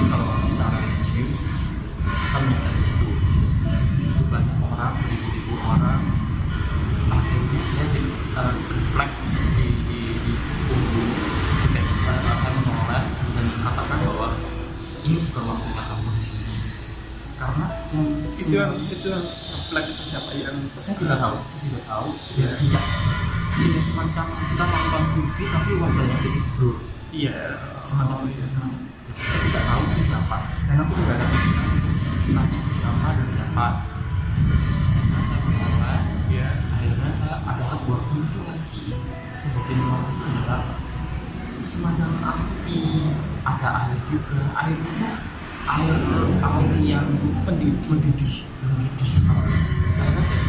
kalau secara religius kita menyadari itu banyak orang, ribu-ribu orang akhirnya saya geplek di punggung ketika saya menolak dan mengatakan bahwa ini bukan waktunya kamu di sini karena yang itu yang geplek siapa yang saya tidak tahu ya tidak sini semacam kita nonton TV tapi wajahnya jadi blur semacam itu semacam itu saya tidak tahu itu siapa dan aku tidak ada pikiran untuk nanya itu siapa dan siapa. Akhirnya saya menolak akhirnya saya ada sebuah pintu lagi itu adalah semacam api, ada air juga, air itu air yang mendidih sekali.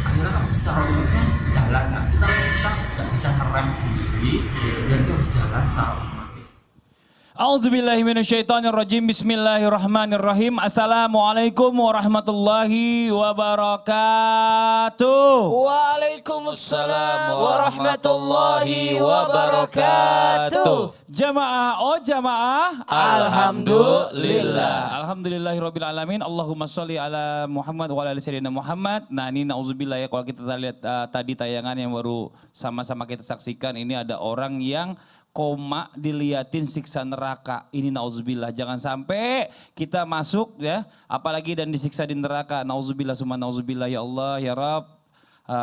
Akhirnya kan secara otomatis jalan kan kita nggak bisa ngerem sendiri dan itu harus jalan secara otomatis. A'udzubillahi minasyaitonirrajim. Bismillahirrahmanirrahim. Assalamualaikum warahmatullahi wabarakatuh. Waalaikumsalam warahmatullahi wabarakatuh. Jamaah. Alhamdulillah. Alhamdulillahirabbil alamin. Allahumma sholli ala Muhammad wa ala ali sayyidina Muhammad. Nah, ini nauzubillah ya, kalau kita lihat tadi tayangan yang baru sama-sama kita saksikan, ini ada orang yang koma diliatin siksa neraka. Ini nauzubillah, jangan sampai kita masuk ya, apalagi dan disiksa di neraka. Nauzubillah summa nauzubillah ya Allah ya Rabb.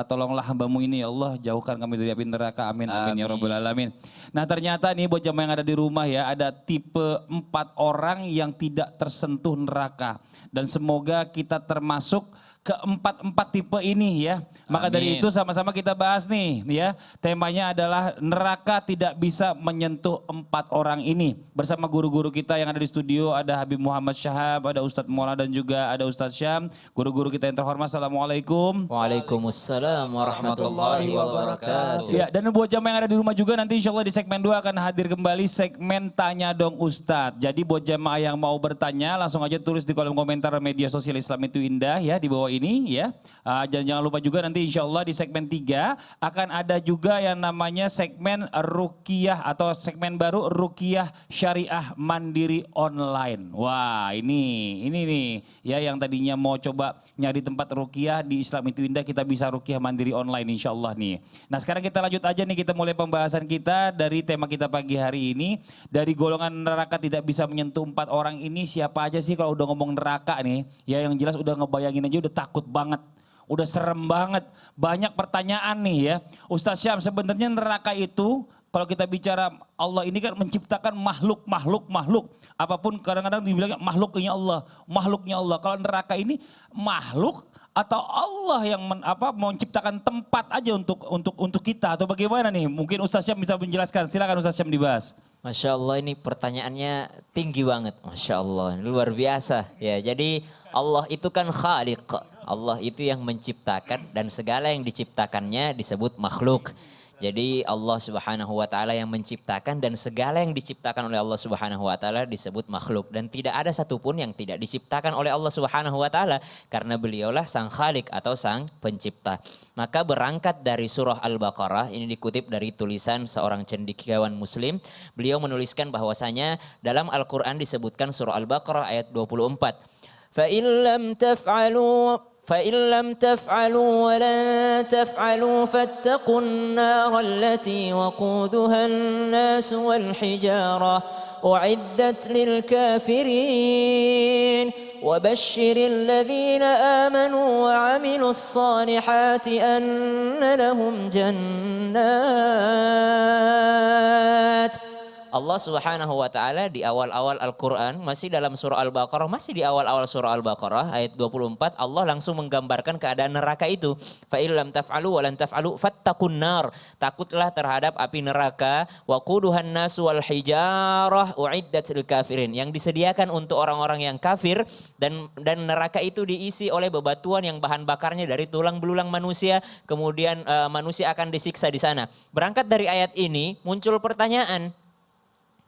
Tolonglah hambamu ini ya Allah, jauhkan kami dari api neraka, amin amin ya rabbal alamin. Nah ternyata nih buat jamaah yang ada di rumah ya, ada tipe 4 orang yang tidak tersentuh neraka. Dan semoga kita termasuk keempat tipe ini ya. Maka dari itu sama-sama kita bahas nih ya. Temanya adalah neraka tidak bisa menyentuh 4 orang ini. Bersama guru-guru kita yang ada di studio, ada Habib Muhammad Syahab, ada Ustadz Mola dan juga ada Ustadz Syam. Guru-guru kita yang terhormat, assalamualaikum. Waalaikumsalam warahmatullahi wabarakatuh. Ya, dan buat jamaah yang ada di rumah juga nanti insya Allah di segmen 2 akan hadir kembali segmen Tanya Dong Ustadz. Jadi buat jamaah yang mau bertanya langsung aja tulis di kolom komentar media sosial Islam itu Indah ya di bawah ini ya. Jangan lupa juga nanti insya Allah di segmen 3 akan ada juga yang namanya segmen Ruqyah atau segmen baru Ruqyah Syariah Mandiri Online. Wah ini nih ya, yang tadinya mau coba nyari tempat Ruqyah di Islam itu Indah, kita bisa Ruqyah Mandiri Online insya Allah nih. Nah sekarang kita lanjut aja nih, kita mulai pembahasan kita dari tema kita pagi hari ini. Dari golongan neraka tidak bisa menyentuh 4 orang ini, siapa aja sih kalau udah ngomong neraka nih ya, yang jelas udah ngebayangin aja udah takut banget, udah serem banget. Banyak pertanyaan nih ya. Ustaz Syam, sebenarnya neraka itu kalau kita bicara Allah ini kan menciptakan makhluk. Apapun kadang-kadang dibilang makhluknya Allah. Kalau neraka ini makhluk atau Allah yang menciptakan tempat aja untuk kita atau bagaimana nih? Mungkin Ustaz Syam bisa menjelaskan. Silakan Ustaz Syam dibahas. Masya Allah, ini pertanyaannya tinggi banget. Masya Allah, luar biasa. Ya, jadi Allah itu kan khaliq. Allah itu yang menciptakan dan segala yang diciptakannya disebut makhluk. Jadi Allah Subhanahu wa taala yang menciptakan dan segala yang diciptakan oleh Allah Subhanahu wa taala disebut makhluk, dan tidak ada satupun yang tidak diciptakan oleh Allah Subhanahu wa taala karena beliaulah sang khalik atau sang pencipta. Maka berangkat dari surah Al-Baqarah, ini dikutip dari tulisan seorang cendekiawan muslim. Beliau menuliskan bahwasanya dalam Al-Qur'an disebutkan surah Al-Baqarah ayat 24. فإن لم تفعلوا ولن تفعلوا فاتقوا النار التي وقودها الناس والحجارة أعدت للكافرين وبشر الذين آمنوا وعملوا الصالحات أن لهم جنات. Allah Subhanahu wa taala di awal-awal Al-Qur'an, masih dalam surah Al-Baqarah, masih di awal-awal surah Al-Baqarah ayat 24, Allah langsung menggambarkan keadaan neraka itu. Fa illam taf'alu wa lan taf'alu fattaqun nar. Takutlah terhadap api neraka, waquduhan nasu wal hijarah uiddat lil kafirin, yang disediakan untuk orang-orang yang kafir, dan neraka itu diisi oleh bebatuan yang bahan bakarnya dari tulang belulang manusia, kemudian manusia akan disiksa di sana. Berangkat dari ayat ini muncul pertanyaan,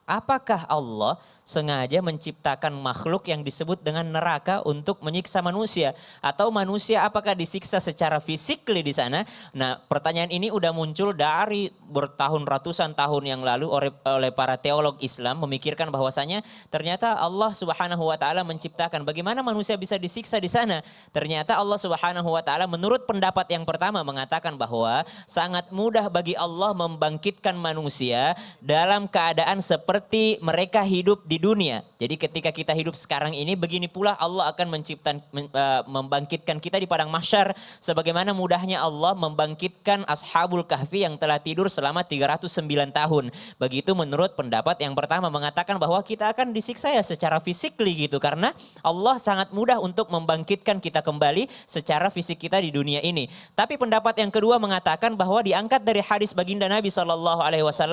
apakah Allah sengaja menciptakan makhluk yang disebut dengan neraka untuk menyiksa manusia? Atau manusia apakah disiksa secara fisik di sana? Nah, pertanyaan ini udah muncul dari bertahun ratusan tahun yang lalu oleh para teolog Islam memikirkan bahwasanya ternyata Allah Subhanahu wa taala menciptakan bagaimana manusia bisa disiksa di sana. Ternyata Allah Subhanahu wa taala menurut pendapat yang pertama mengatakan bahwa sangat mudah bagi Allah membangkitkan manusia dalam keadaan seperti mereka hidup di dunia. Jadi ketika kita hidup sekarang ini, begini pula Allah akan membangkitkan kita di padang mahsyar sebagaimana mudahnya Allah membangkitkan Ashabul Kahfi yang telah tidur selama 309 tahun. Begitu menurut pendapat yang pertama mengatakan bahwa kita akan disiksa ya secara fisik gitu, karena Allah sangat mudah untuk membangkitkan kita kembali secara fisik kita di dunia ini. Tapi pendapat yang kedua mengatakan bahwa diangkat dari hadis baginda Nabi SAW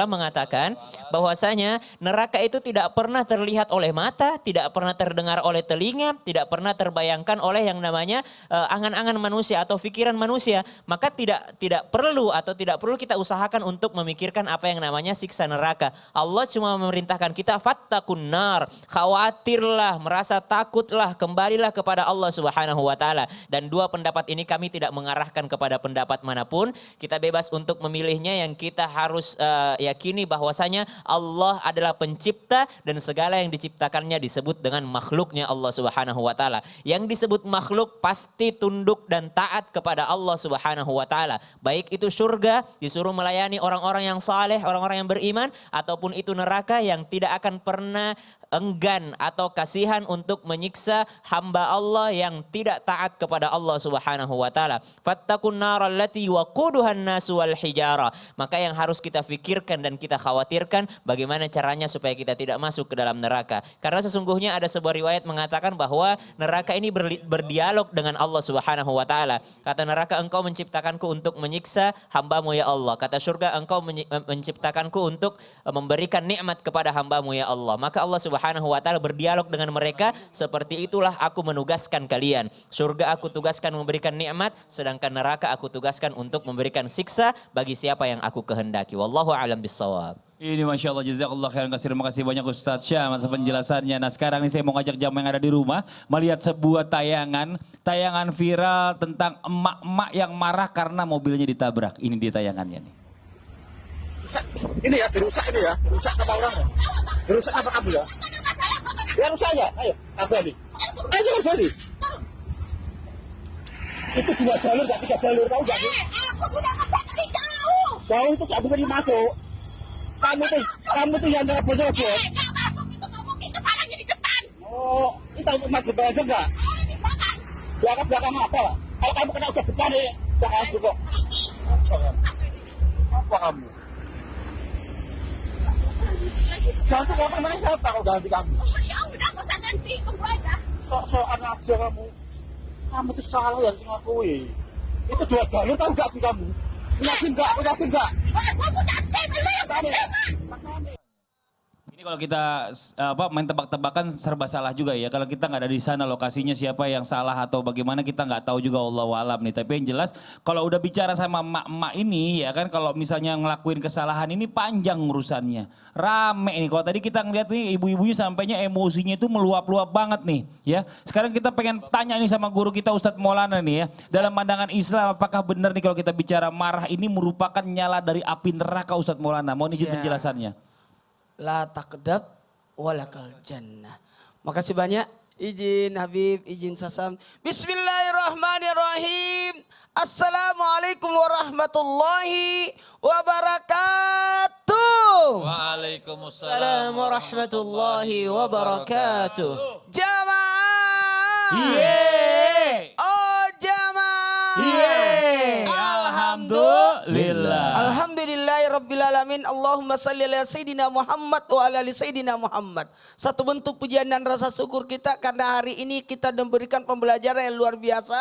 mengatakan bahwasanya neraka itu tidak pernah terlihat oleh mata, tidak pernah terdengar oleh telinga, tidak pernah terbayangkan oleh yang namanya angan-angan manusia atau pikiran manusia. Maka tidak perlu kita usahakan untuk memikirkan apa yang namanya siksa neraka. Allah cuma memerintahkan kita fattaqun nar, khawatirlah, merasa takutlah, kembalilah kepada Allah Subhanahu wa taala. Dan dua pendapat ini kami tidak mengarahkan kepada pendapat manapun. Kita bebas untuk memilihnya, yang kita harus yakini bahwasanya Allah adalah pencipta dan segala yang diciptakannya disebut dengan makhluknya Allah Subhanahu wa taala. Yang disebut makhluk pasti tunduk dan taat kepada Allah Subhanahu wa taala. Baik itu surga disuruh melayani orang-orang yang saleh, orang-orang yang beriman, ataupun itu neraka yang tidak akan pernah enggan atau kasihan untuk menyiksa hamba Allah yang tidak taat kepada Allah Subhanahu wa taala. Fattaqun naral lati waquduhan nasu wal hijara. Maka yang harus kita fikirkan dan kita khawatirkan bagaimana caranya supaya kita tidak masuk ke dalam neraka. Karena sesungguhnya ada sebuah riwayat mengatakan bahwa neraka ini berdialog dengan Allah Subhanahu wa taala. Kata neraka, engkau menciptakanku untuk menyiksa hambamu ya Allah. Kata surga, engkau menciptakanku untuk memberikan nikmat kepada hambamu ya Allah. Maka Allah Subhanahu wa taala berdialog dengan mereka, seperti itulah aku menugaskan kalian. Surga aku tugaskan memberikan nikmat, sedangkan neraka aku tugaskan untuk memberikan siksa bagi siapa yang aku kehendaki. Wallahu a'lam bissawab. Ini Masya Allah, jazakallah khairan kasih. Terima kasih banyak Ustadz Syam atas penjelasannya. Nah sekarang ini saya mau ngajak jamaah yang ada di rumah melihat sebuah tayangan viral tentang emak-emak yang marah karena mobilnya ditabrak. Ini dia tayangannya nih. Ini ya dirusak, ini ya rusak sama orang ya. Dirusak apa kamu ya? Ya rusak ya, ayo kabali. Ayo kabali. Itu 2 jalur, gak 3 jalur, tahu gak sih? Aku sudah kembali jauh. Jauh itu gak bisa masuk. Kamu tuh yang terobos. Gak masuk, itu mungkin kepalanya di depan. Oh, itu maju aja enggak? Belakang apa? Kalau kamu kena udah depan nih, jangan masuk kok. Apa kamu? Ganti kamu namanya siapa kalau ganti kamu? Ya udah, gak usah ganti, tunggu aja. Sok-sokan aja kamu. Kamu tuh salah yang ngakui. Itu 2 jalur tahu gak sih kamu? Punya SIM gak? Aku punya SIM, lu yang punya SIM. Ini kalau kita main tebak-tebakan serba salah juga ya. Kalau kita nggak ada di sana lokasinya siapa yang salah atau bagaimana kita nggak tahu juga, wallahu alam nih. Tapi yang jelas kalau udah bicara sama emak-emak ini ya kan, kalau misalnya ngelakuin kesalahan ini panjang urusannya. Rame nih. Kalau tadi kita ngeliat nih ibu-ibunya sampainya emosinya itu meluap-luap banget nih ya. Sekarang kita pengen tanya nih sama guru kita Ustadz Maulana nih ya. Dalam pandangan Islam apakah benar nih kalau kita bicara marah ini merupakan nyala dari api neraka Ustadz Maulana? Mohon izin penjelasannya. La taqdab walakal jannah. Makasih banyak. Izin Habib, izin Sasam. Bismillahirrahmanirrahim. Assalamualaikum warahmatullahi wabarakatuh. Waalaikumsalam warahmatullahi wabarakatuh. Jamaah. Yeay. Oh jamaah. Yeay. Alhamdulillah. Alhamdulillahirrabbilalamin. Allahumma salli ala Sayyidina Muhammad wa ala ali Sayyidina Muhammad. Satu bentuk pujian dan rasa syukur kita karena hari ini kita memberikan pembelajaran yang luar biasa.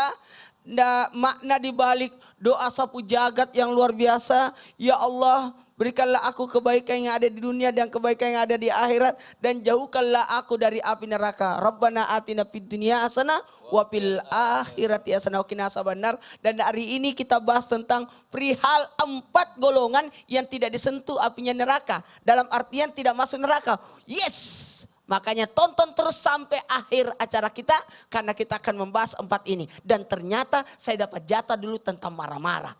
Makna dibalik doa sapu jagat yang luar biasa. Ya Allah, berikanlah aku kebaikan yang ada di dunia dan kebaikan yang ada di akhirat. Dan jauhkanlah aku dari api neraka. Rabbana atina fid dunya hasanah wa fil akhirati hasanah wa qina azabannar. Dan hari ini kita bahas tentang perihal 4 golongan yang tidak disentuh apinya neraka. Dalam artian tidak masuk neraka. Yes! Makanya tonton terus sampai akhir acara kita karena kita akan membahas 4 ini. Dan ternyata saya dapat jatah dulu tentang marah-marah.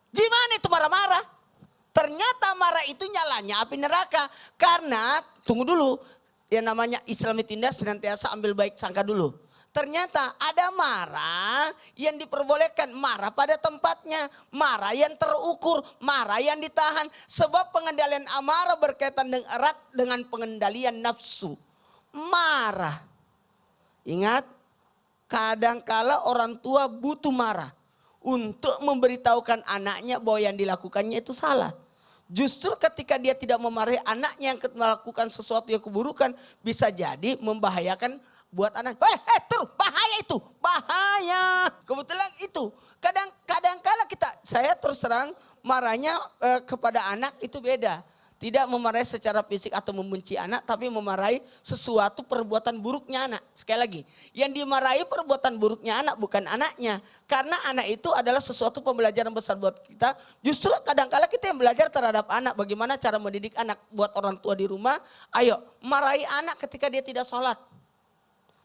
Gimana itu marah-marah? Ternyata marah itu nyalanya api neraka. Karena, tunggu dulu, yang namanya Islam itu indah senantiasa ambil baik sangka dulu. Ternyata ada marah yang diperbolehkan, marah pada tempatnya, marah yang terukur, marah yang ditahan. Sebab pengendalian amarah berkaitan dengan erat dengan pengendalian nafsu. Marah. Ingat, kadangkala orang tua butuh marah untuk memberitahukan anaknya bahwa yang dilakukannya itu salah. Justru ketika dia tidak memarahi anaknya yang melakukan sesuatu yang keburukan, bisa jadi membahayakan buat anak. Terus bahaya itu, bahaya. Kebetulan itu kadang-kala saya terus terang marahnya kepada anak itu beda. Tidak memarahi secara fisik atau membenci anak, tapi memarahi sesuatu perbuatan buruknya anak. Sekali lagi, yang dimarahi perbuatan buruknya anak bukan anaknya. Karena anak itu adalah sesuatu pembelajaran besar buat kita. Justru kadang-kala kita yang belajar terhadap anak. Bagaimana cara mendidik anak buat orang tua di rumah. Ayo, marahi anak ketika dia tidak sholat.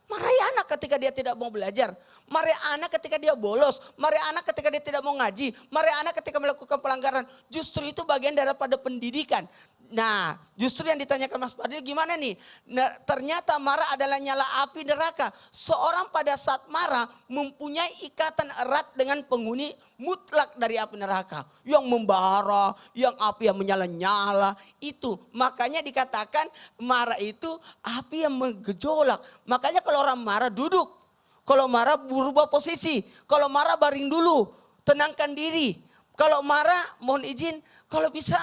Marahi anak ketika dia tidak mau belajar. Marahi anak ketika dia bolos. Marahi anak ketika dia tidak mau ngaji. Marahi anak ketika melakukan pelanggaran. Justru itu bagian daripada pendidikan. Nah, justru yang ditanyakan Mas Fadil gimana nih? Nah, ternyata marah adalah nyala api neraka. Seorang pada saat marah mempunyai ikatan erat dengan penghuni mutlak dari api neraka. Yang membara, yang api yang menyala-nyala. Itu makanya dikatakan marah itu api yang menggejolak. Makanya kalau orang marah duduk. Kalau marah berubah posisi. Kalau marah baring dulu. Tenangkan diri. Kalau marah mohon izin kalau bisa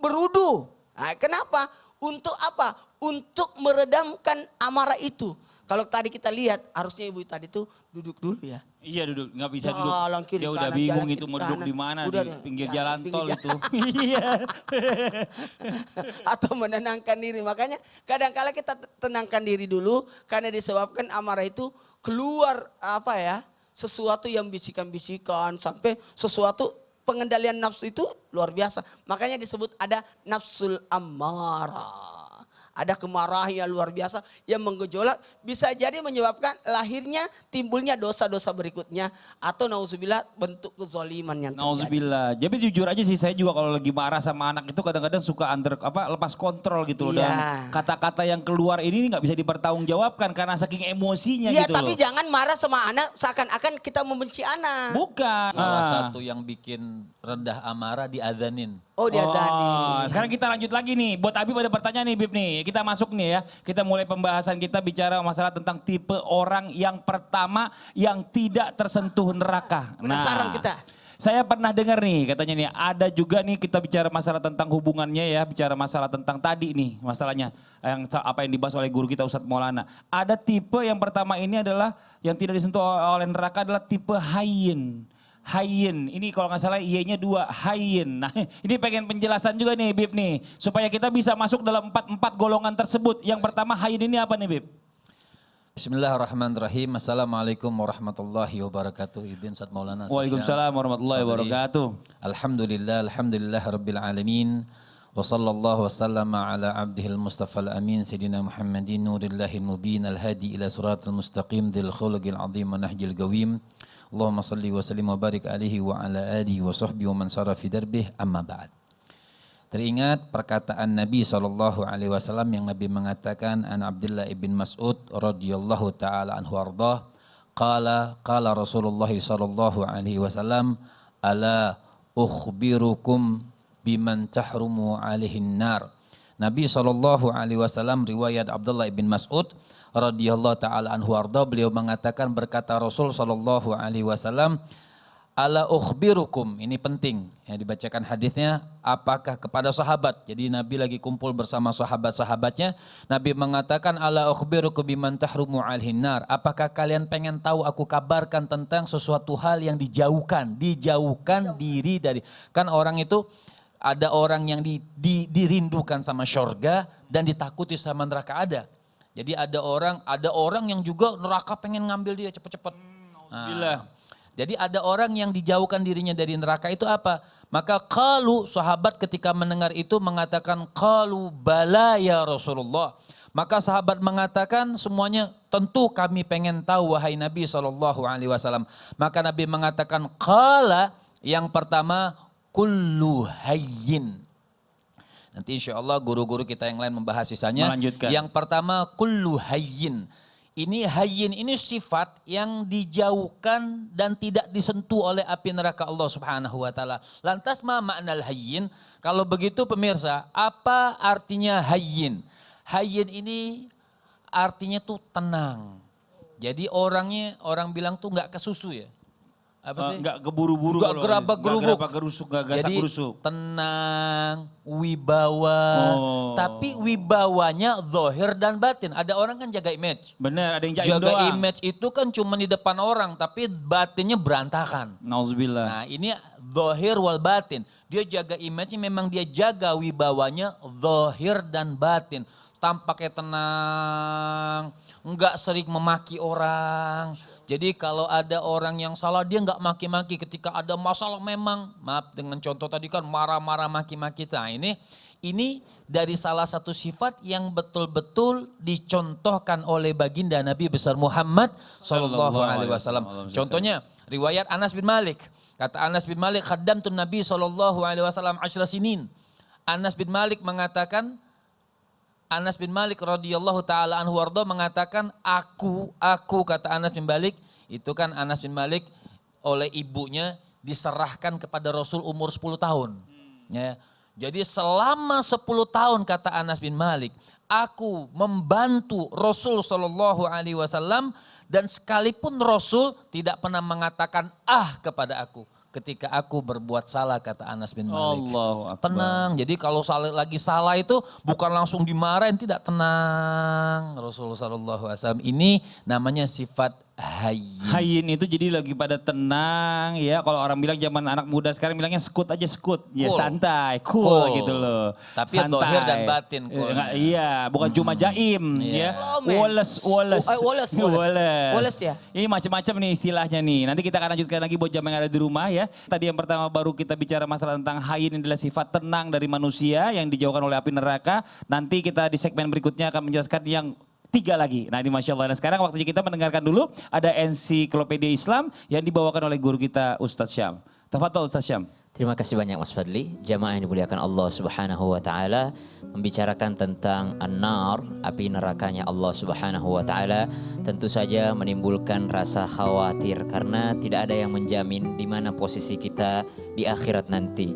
berudu. Nah, kenapa? Untuk apa? Untuk meredamkan amarah itu. Kalau tadi kita lihat harusnya ibu tadi tuh duduk dulu ya. Iya duduk, nggak bisa duduk. Jalan kiri, Dia udah kanan, bingung jalan itu kiri, mau duduk kanan. di mana, Udah di deh, pinggir ya, jalan pinggir tol jalan. itu. Iya. Atau menenangkan diri. Makanya kadang-kala kita tenangkan diri dulu karena disebabkan amarah itu keluar apa ya? Sesuatu yang bisikan-bisikan sampai sesuatu pengendalian nafsu itu luar biasa. Makanya disebut ada nafsul amarah. Ada kemarahan yang luar biasa yang menggejolak. Bisa jadi menyebabkan lahirnya timbulnya dosa-dosa berikutnya. Atau nauzubillah bentuk kezaliman yang terjadi. Nauzubillah. Jadi jujur aja sih saya juga kalau lagi marah sama anak itu kadang-kadang suka lepas kontrol gitu loh. Iya. Dan kata-kata yang keluar ini nggak bisa dipertanggungjawabkan karena saking emosinya Iya gitu tapi loh. jangan marah sama anak seakan-akan kita membenci anak. Bukan. Salah Ah. satu yang bikin rendah amarah diadzanin. Oh diazani. Sekarang kita lanjut lagi nih. Buat Abi pada pertanyaan nih Bib nih. Kita masuk nih ya. Kita mulai pembahasan kita bicara masalah tentang tipe orang yang pertama yang tidak tersentuh neraka. Penasaran kita. Saya pernah dengar nih katanya nih ada juga nih kita bicara masalah tentang hubungannya ya. Bicara masalah tentang tadi nih masalahnya. Apa yang dibahas oleh guru kita Ustadz Maulana. Ada tipe yang pertama ini adalah yang tidak disentuh oleh neraka adalah tipe hayyin. Hayyin, ini kalau nggak salah Y-nya 2, hayyin. Nah ini pengen penjelasan juga nih Bib nih. Supaya kita bisa masuk dalam empat golongan tersebut. Yang pertama hayyin ini apa nih Bib? Bismillahirrahmanirrahim. Assalamualaikum warahmatullahi wabarakatuh. Izin Ustaz Maulana. Waalaikumsalam warahmatullahi wabarakatuh. Alhamdulillah rabbil alamin. Wa sallallahu wasallama ala abdihil mustafal amin. Sayyidina Muhammadin nurillahil mubin. Al-hadi ila suratul mustaqim. Dil khulugil azim wa nahjil gawim. Allahumma salli wa sallim wa barik alihi wa ala alihi wa sahbihi wa man sara fi darbih amma ba'd. Teringat perkataan Nabi SAW yang Nabi mengatakan an Abdullah ibn Mas'ud radhiyallahu ta'ala anhu ardah. Qala Rasulullah sallallahu alaihi wasallam ala ukhbirukum biman tahrumu alaihin nar. Nabi SAW riwayat Abdullah ibn Mas'ud radhiyallahu taala anhu arda beliau mengatakan berkata Rasul sallallahu alaihi wasallam ala ukhbirukum ini penting ya dibacakan hadisnya apakah kepada sahabat jadi Nabi lagi kumpul bersama sahabat-sahabatnya Nabi mengatakan ala ukhbirukum biman tahrumu alaihin nar apakah kalian pengen tahu aku kabarkan tentang sesuatu hal yang dijauhkan diri dari kan orang itu ada orang yang dirindukan sama syurga dan ditakuti sama neraka ada. Jadi ada orang yang juga neraka pengen ngambil dia cepet-cepet. Nah, jadi ada orang yang dijauhkan dirinya dari neraka itu apa? Maka qalu sahabat ketika mendengar itu mengatakan qalu bala ya Rasulullah. Maka sahabat mengatakan semuanya, tentu kami pengen tahu wahai Nabi SAW. Maka Nabi mengatakan, qala, yang pertama, kullu hayyin. Nanti insya Allah guru-guru kita yang lain membahas sisanya. Melanjutkan. Yang pertama, kullu hayyin. Ini hayyin, ini sifat yang dijauhkan dan tidak disentuh oleh api neraka Allah Subhanahu wa taala. Lantas ma makna hayyin? Kalau begitu pemirsa, apa artinya hayyin? Hayyin ini artinya tuh tenang. Jadi orang bilang tuh nggak kesusu ya. Apa sih? Nggak keburu-buru. Nggak gerabak-gerubuk. Nggak gasak-gerusuk. Jadi tenang, wibawa. Oh. Tapi wibawanya zahir dan batin. Ada orang kan jaga image. Bener, ada yang jaim Jaga doang. image itu kan cuma di depan orang, tapi batinnya berantakan. Nauzubillah. Nah ini zahir wal batin. Dia jaga image-nya, memang dia jaga wibawanya zahir dan batin. Tampaknya tenang, enggak sering memaki orang. Jadi kalau ada orang yang salah dia enggak maki-maki. Ketika ada masalah memang, maaf dengan contoh tadi kan marah-marah maki-maki. Nah ini dari salah satu sifat yang betul-betul dicontohkan oleh baginda Nabi besar Muhammad Sallallahu Alaihi Wasallam. Contohnya riwayat Anas bin Malik. Kata Anas bin Malik, khaddamtun Nabi Sallallahu Alaihi Wasallam 10 sinin. Anas bin Malik mengatakan, Anas bin Malik radhiyallahu taala anhu warda mengatakan, aku kata Anas bin Malik, itu kan Anas bin Malik oleh ibunya diserahkan kepada Rasul umur 10 tahun. Ya. Jadi selama 10 tahun kata Anas bin Malik, aku membantu Rasul sallallahu alaihi wasallam dan sekalipun Rasul tidak pernah mengatakan kepada aku. Ketika aku berbuat salah kata Anas bin Malik. Allahu Akbar. Tenang, jadi kalau lagi salah itu bukan langsung dimarahin, tidak, tenang. Rasulullah SAW ini namanya sifat hayyin. Hayyin itu jadi lagi pada tenang ya. Kalau orang bilang zaman anak muda sekarang bilangnya skut aja skut. Ya Cool. santai, cool Cool. gitu loh. Tapi zahir dan batin coolnya. Iya, bukan cuma jaim ya. Wallace. Wallace. Wallace ya. Ini macam-macam nih istilahnya nih. Nanti kita akan lanjutkan lagi buat jamaah yang ada di rumah ya. Tadi yang pertama baru kita bicara masalah tentang hayyin adalah sifat tenang dari manusia yang dijauhkan oleh api neraka. Nanti kita di segmen berikutnya akan menjelaskan yang 3 lagi. Nah ini Masya Allah. Dan sekarang waktunya kita mendengarkan dulu ada ensiklopedia Islam yang dibawakan oleh guru kita Ustadz Syam. Tafadhol Ustadz Syam. Terima kasih banyak Mas Fadli. Jamaah yang dimuliakan Allah Subhanahu wa taala, membicarakan tentang an-nar, api nerakanya Allah Subhanahu wa taala, tentu saja menimbulkan rasa khawatir karena tidak ada yang menjamin di mana posisi kita di akhirat nanti.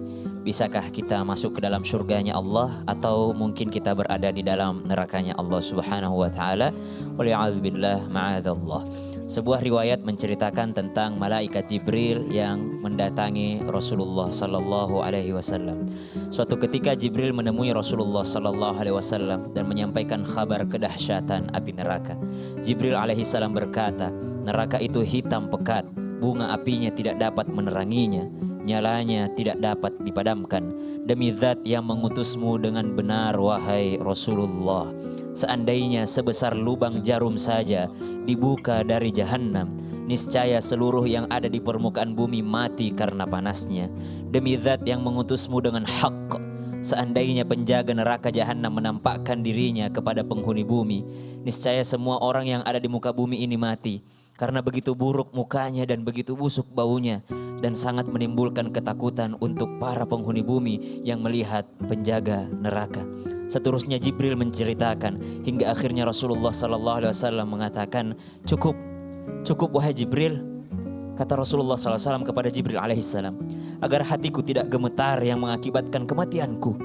Bisakah kita masuk ke dalam surganya Allah atau mungkin kita berada di dalam nerakanya Allah Subhanahu wa taala? Waliya'udzubillah, ma'adzallah. Sebuah riwayat menceritakan tentang malaikat Jibril yang mendatangi Rasulullah sallallahu alaihi wasallam. Suatu ketika Jibril menemui Rasulullah sallallahu alaihi wasallam dan menyampaikan kabar kedahsyatan api neraka. Jibril alaihi salam berkata, neraka itu hitam pekat, bunga apinya tidak dapat meneranginya, nyalanya tidak dapat dipadamkan. Demi zat yang mengutusmu dengan benar wahai Rasulullah, seandainya sebesar lubang jarum saja dibuka dari jahanam, niscaya seluruh yang ada di permukaan bumi mati karena panasnya. Demi zat yang mengutusmu dengan hak, seandainya penjaga neraka jahanam menampakkan dirinya kepada penghuni bumi, niscaya semua orang yang ada di muka bumi ini mati. Karena begitu buruk mukanya dan begitu busuk baunya, dan sangat menimbulkan ketakutan untuk para penghuni bumi yang melihat penjaga neraka. Seterusnya Jibril menceritakan hingga akhirnya Rasulullah SAW mengatakan, cukup wahai Jibril. Kata Rasulullah SAW kepada Jibril alaihissalam, agar hatiku tidak gemetar yang mengakibatkan kematianku.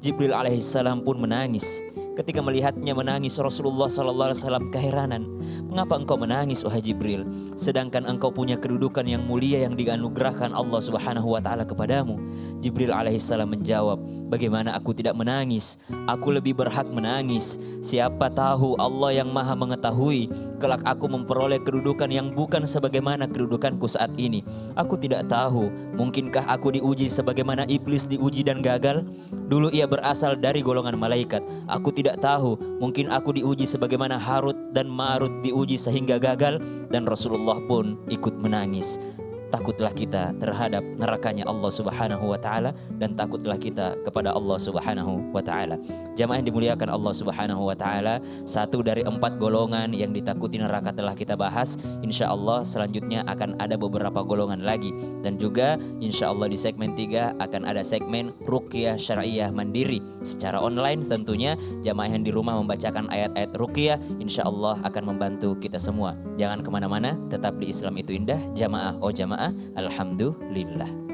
Jibril alaihissalam pun menangis. Ketika melihatnya menangis, Rasulullah SAW keheranan. Mengapa engkau menangis wahai Jibril? Sedangkan engkau punya kedudukan yang mulia yang dianugerahkan Allah Subhanahu wa taala kepadamu. Jibril alaihissalam menjawab, bagaimana aku tidak menangis? Aku lebih berhak menangis. Siapa tahu Allah yang maha mengetahui, kelak aku memperoleh kedudukan yang bukan sebagaimana kedudukanku saat ini. Aku tidak tahu, mungkinkah aku diuji sebagaimana iblis diuji dan gagal? Dulu ia berasal dari golongan malaikat. Aku tidak tahu, mungkin aku diuji sebagaimana Harut dan Marut diuji sehingga gagal. Dan Rasulullah pun ikut menangis. takutlah kita terhadap nerakanya Allah Subhanahu wa taala dan takutlah kita kepada Allah Subhanahu wa taala. Jamaah yang dimuliakan Allah Subhanahu wa taala, 1 dari 4 golongan yang ditakuti neraka telah kita bahas. Insya Allah selanjutnya akan ada beberapa golongan lagi, dan juga insya Allah di segmen 3 akan ada segmen ruqyah syariah mandiri secara online tentunya. Jamaah yang di rumah membacakan ayat-ayat ruqyah insya Allah akan membantu kita semua. Jangan kemana-mana, tetap di Islam itu indah. Jamaah oh jamaah, alhamdulillah.